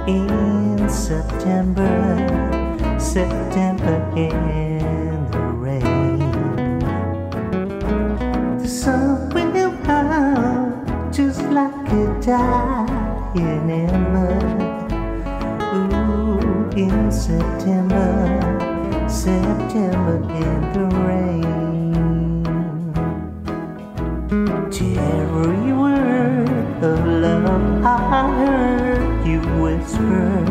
In September, September in the rain. The sun will out just like a dying ember. Ooh, in September, September in the rain. To every word of love I heard you whisper,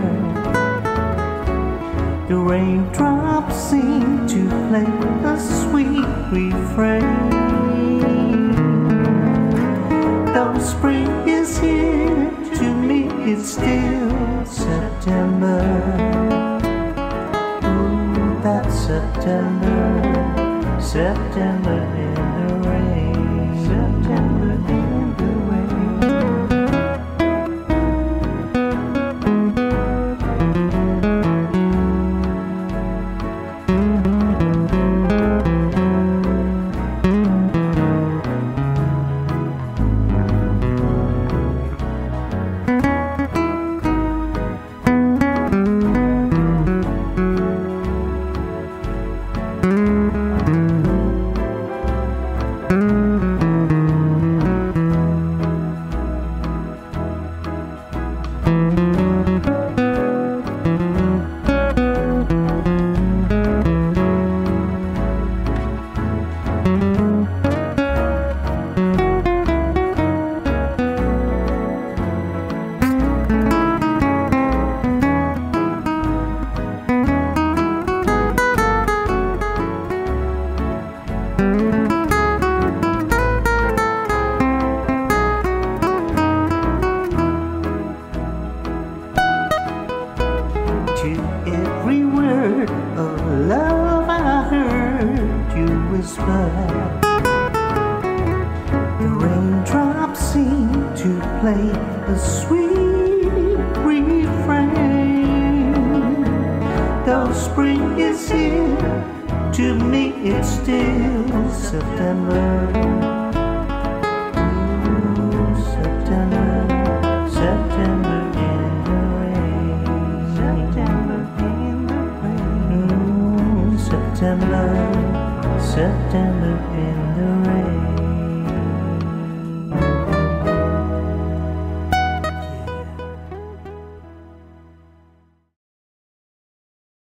the raindrops seem to play a sweet refrain. Though spring is here, to me it's still September. Ooh, that's September, September in the rain, September in the rain. To every word of love I heard you whisper, the raindrops seem to play a sweet refrain. Though spring is here, to me it's still September. Ooh, September, September in the rain, September in the rain. Ooh, September, September in